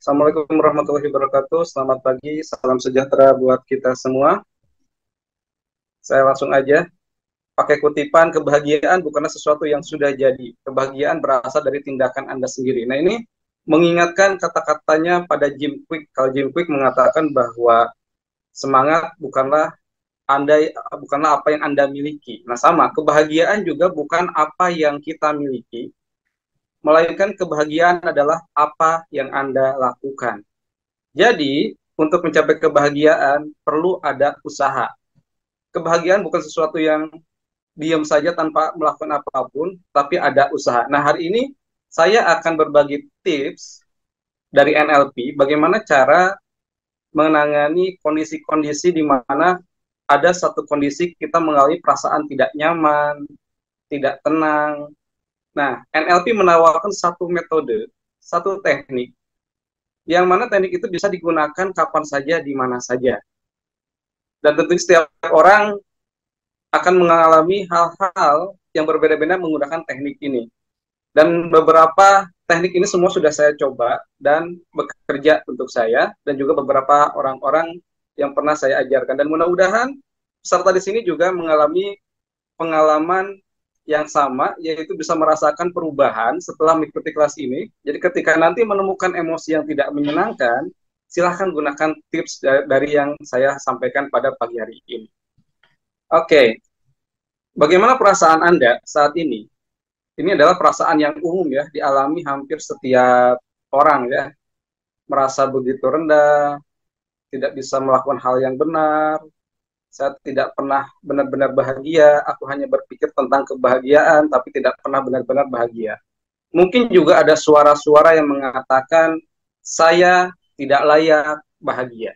Assalamualaikum warahmatullahi wabarakatuh. Selamat pagi, salam sejahtera buat kita semua. Saya langsung aja pakai kutipan, kebahagiaan bukanlah sesuatu yang sudah jadi. Kebahagiaan berasal dari tindakan Anda sendiri. Nah, ini mengingatkan kata-katanya pada Jim Kwik. Kalau Jim Kwik mengatakan bahwa semangat bukanlah apa yang Anda miliki. Nah, sama, kebahagiaan juga bukan apa yang kita miliki, melainkan kebahagiaan adalah apa yang Anda lakukan. Jadi, untuk mencapai kebahagiaan perlu ada usaha. Kebahagiaan bukan sesuatu yang diam saja tanpa melakukan apapun, tapi ada usaha. Nah, hari ini saya akan berbagi tips dari NLP bagaimana cara menangani kondisi-kondisi di mana ada satu kondisi kita mengalami perasaan tidak nyaman, tidak tenang. Nah, NLP menawarkan satu metode, satu teknik, yang mana teknik itu bisa digunakan kapan saja, di mana saja. Dan tentu setiap orang akan mengalami hal-hal yang berbeda-beda menggunakan teknik ini. Dan beberapa teknik ini semua sudah saya coba dan bekerja untuk saya dan juga beberapa orang-orang yang pernah saya ajarkan. Dan mudah-mudahan peserta di sini juga mengalami pengalaman yang sama, yaitu bisa merasakan perubahan setelah mengikuti kelas ini. Jadi ketika nanti menemukan emosi yang tidak menyenangkan, silahkan gunakan tips dari yang saya sampaikan pada pagi hari ini. Oke, bagaimana perasaan Anda saat ini? Ini adalah perasaan yang umum ya, dialami hampir setiap orang ya. Merasa begitu rendah, tidak bisa melakukan hal yang benar, saya tidak pernah benar-benar bahagia, aku hanya berpikir tentang kebahagiaan, tapi tidak pernah benar-benar bahagia. Mungkin juga ada suara-suara yang mengatakan, saya tidak layak bahagia.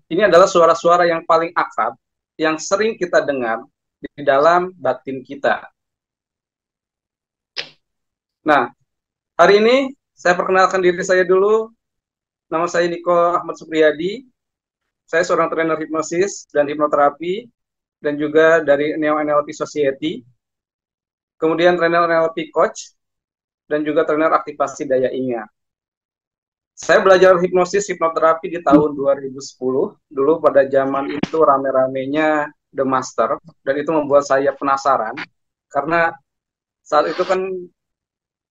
Ini adalah suara-suara yang paling akrab, yang sering kita dengar di dalam batin kita. Nah, hari ini saya perkenalkan diri saya dulu. Nama saya Niko Ahmad Supriyadi. Saya seorang trainer hipnosis dan hipnoterapi, dan juga dari Neo NLP Society. Kemudian trainer NLP Coach, dan juga trainer aktivasi daya ingat. Saya belajar hipnosis, hipnoterapi di tahun 2010. Dulu pada zaman itu rame-ramenya The Master, dan itu membuat saya penasaran, karena saat itu kan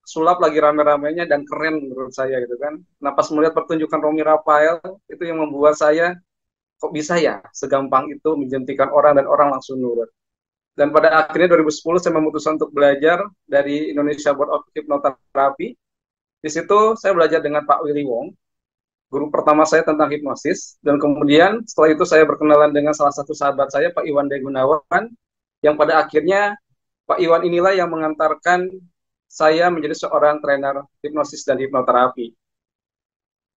sulap lagi rame-ramenya dan keren menurut saya gitu kan. Nah, pas melihat pertunjukan Romy Rafael, itu yang membuat saya, kok bisa ya segampang itu menjentikan orang dan orang langsung nurut. Dan pada akhirnya 2010 saya memutuskan untuk belajar dari Indonesia Board of Hypnotherapy. Di situ saya belajar dengan Pak Willy Wong, guru pertama saya tentang hipnosis. Dan kemudian setelah itu saya berkenalan dengan salah satu sahabat saya, Pak Iwan D. Gunawan, yang pada akhirnya Pak Iwan inilah yang mengantarkan saya menjadi seorang trainer hipnosis dan hipnoterapi.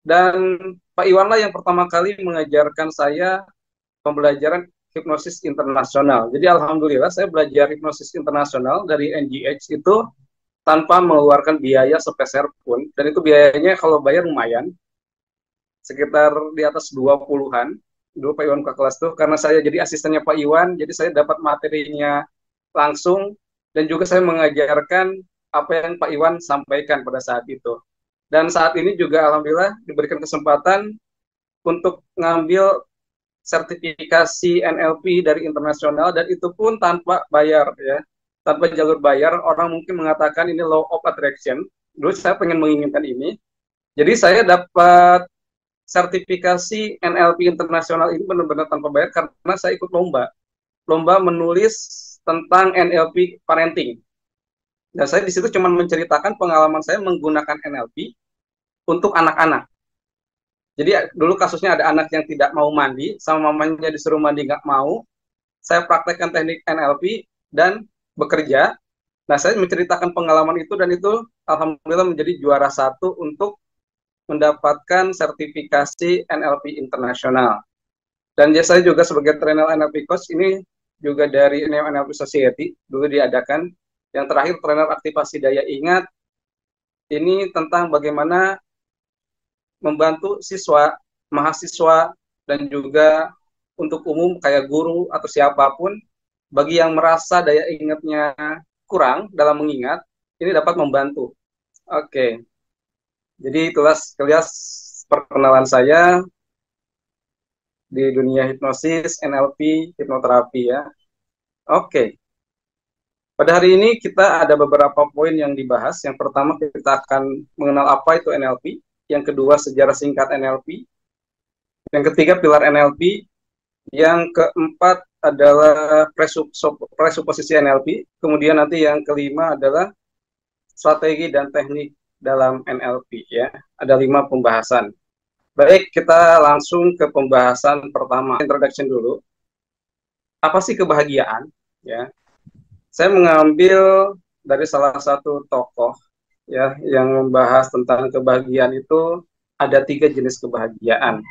Dan Pak Iwan lah yang pertama kali mengajarkan saya pembelajaran hipnosis internasional. Jadi alhamdulillah saya belajar hipnosis internasional dari NGH itu tanpa mengeluarkan biaya sepeser pun. Dan itu biayanya kalau bayar lumayan, sekitar di atas 20-an. Dulu Pak Iwan ke kelas tuh, karena saya jadi asistennya Pak Iwan, jadi saya dapat materinya langsung, dan juga saya mengajarkan apa yang Pak Iwan sampaikan pada saat itu. Dan saat ini juga alhamdulillah diberikan kesempatan untuk ngambil sertifikasi NLP dari internasional, dan itu pun tanpa bayar ya, tanpa jalur bayar. Orang mungkin mengatakan ini law of attraction. Dulu saya pengen menginginkan ini, jadi saya dapat sertifikasi NLP internasional ini benar-benar tanpa bayar karena saya ikut lomba menulis tentang NLP parenting. Dan saya di situ cuma menceritakan pengalaman saya menggunakan NLP untuk anak-anak. Jadi dulu kasusnya ada anak yang tidak mau mandi, sama mamanya disuruh mandi nggak mau. Saya praktekkan teknik NLP dan bekerja. Nah, saya menceritakan pengalaman itu, dan itu alhamdulillah menjadi juara satu untuk mendapatkan sertifikasi NLP internasional. Dan saya juga sebagai trainer NLP coach ini juga dari Neo NLP Society, dulu diadakan. Yang terakhir trainer aktivasi daya ingat, ini tentang bagaimana membantu siswa, mahasiswa, dan juga untuk umum kayak guru atau siapapun, bagi yang merasa daya ingatnya kurang dalam mengingat, ini dapat membantu. Oke, jadi itulah sekilas perkenalan saya di dunia hipnosis, NLP, hipnoterapi ya. Oke, pada hari ini kita ada beberapa poin yang dibahas. Yang pertama kita akan mengenal apa itu NLP. Yang kedua sejarah singkat NLP. Yang ketiga pilar NLP. Yang keempat adalah presuposisi NLP. Kemudian nanti yang kelima adalah strategi dan teknik dalam NLP ya. Ada 5 pembahasan. Baik, kita langsung ke pembahasan pertama. Introduction dulu. Apa sih kebahagiaan? Ya, saya mengambil dari salah satu tokoh ya yang membahas tentang kebahagiaan itu ada 3 jenis kebahagiaan.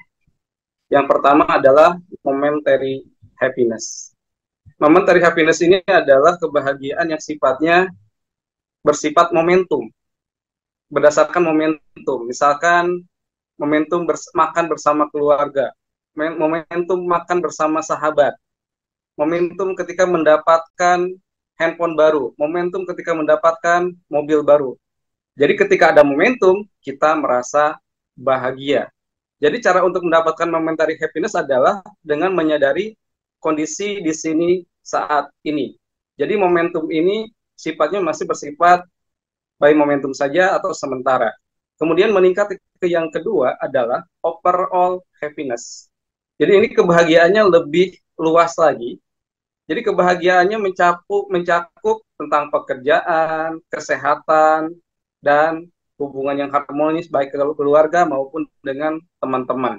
Yang pertama adalah momentary happiness. Momentary happiness ini adalah kebahagiaan yang sifatnya bersifat momentum, berdasarkan momentum. Misalkan momentum makan bersama keluarga, momentum makan bersama sahabat, momentum ketika mendapatkan handphone baru, momentum ketika mendapatkan mobil baru. Jadi ketika ada momentum, kita merasa bahagia. Jadi cara untuk mendapatkan momentary happiness adalah dengan menyadari kondisi di sini saat ini. Jadi momentum ini sifatnya masih bersifat baik momentum saja atau sementara. Kemudian meningkat ke yang kedua adalah overall happiness. Jadi ini kebahagiaannya lebih luas lagi. Jadi kebahagiaannya mencakup tentang pekerjaan, kesehatan, dan hubungan yang harmonis baik keluarga maupun dengan teman-teman.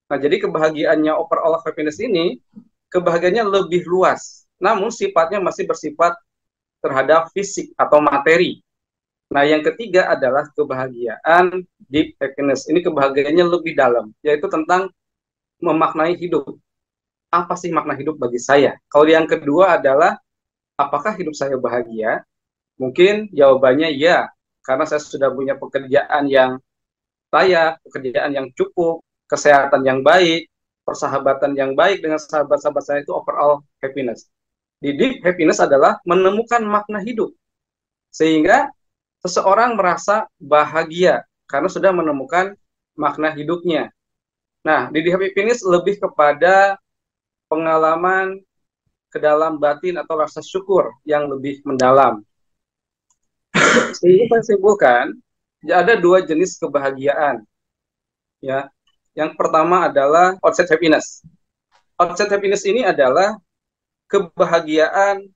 Nah, jadi kebahagiaannya overall happiness ini, kebahagiaannya lebih luas. Namun sifatnya masih bersifat terhadap fisik atau materi. Nah, yang ketiga adalah kebahagiaan deep happiness. Ini kebahagiaannya lebih dalam, yaitu tentang memaknai hidup. Apa sih makna hidup bagi saya? Kalau yang kedua adalah, apakah hidup saya bahagia? Mungkin jawabannya ya, karena saya sudah punya pekerjaan yang layak, pekerjaan yang cukup, kesehatan yang baik, persahabatan yang baik dengan sahabat-sahabat saya, itu overall happiness. Di deep happiness adalah menemukan makna hidup. Sehingga seseorang merasa bahagia karena sudah menemukan makna hidupnya. Nah, di deep happiness lebih kepada pengalaman ke dalam batin atau rasa syukur yang lebih mendalam. Sehingga saya simpulkan, ada 2 jenis kebahagiaan. Ya, yang pertama adalah outside happiness. Outside happiness ini adalah kebahagiaan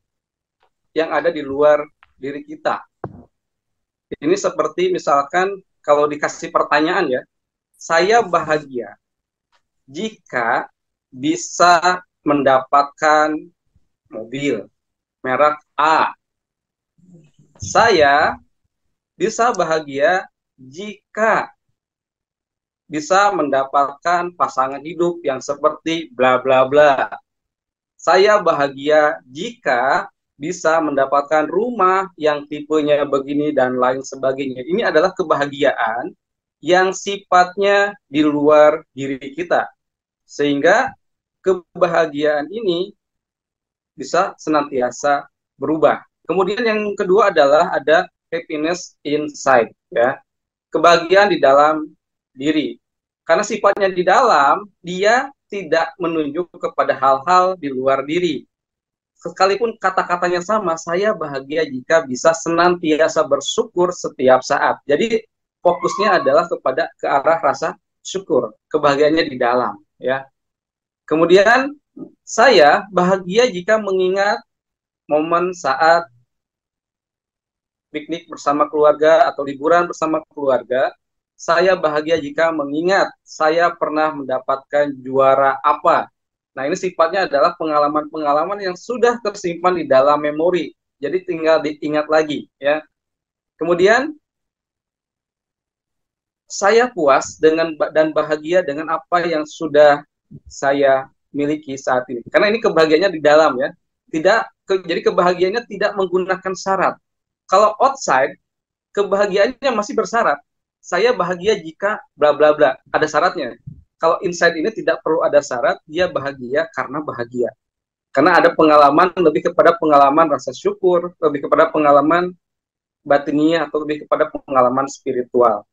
yang ada di luar diri kita. Ini seperti misalkan kalau dikasih pertanyaan ya, saya bahagia jika bisa mendapatkan mobil merek A. Saya bisa bahagia jika bisa mendapatkan pasangan hidup yang seperti bla bla bla. Saya bahagia jika bisa mendapatkan rumah yang tipenya begini dan lain sebagainya. Ini adalah kebahagiaan yang sifatnya di luar diri kita. Sehingga kebahagiaan ini bisa senantiasa berubah. Kemudian yang kedua adalah ada happiness inside, ya. Kebahagiaan di dalam diri. Karena sifatnya di dalam, dia tidak menunjuk kepada hal-hal di luar diri. Sekalipun kata-katanya sama, saya bahagia jika bisa senantiasa bersyukur setiap saat. Jadi fokusnya adalah ke arah rasa syukur, kebahagiaannya di dalam, ya. Kemudian saya bahagia jika mengingat momen saat piknik bersama keluarga atau liburan bersama keluarga. Saya bahagia jika mengingat saya pernah mendapatkan juara apa. Nah, ini sifatnya adalah pengalaman-pengalaman yang sudah tersimpan di dalam memori. Jadi tinggal diingat lagi, ya. Kemudian saya puas dengan dan bahagia dengan apa yang sudah saya miliki saat ini. Karena ini kebahagiaannya di dalam, ya. Jadi kebahagiaannya tidak menggunakan syarat. Kalau outside, kebahagiaannya masih bersyarat. Saya bahagia jika bla bla bla, ada syaratnya. Kalau inside ini tidak perlu ada syarat, dia bahagia karena bahagia. Karena ada pengalaman, lebih kepada pengalaman rasa syukur, lebih kepada pengalaman batiniah atau lebih kepada pengalaman spiritual.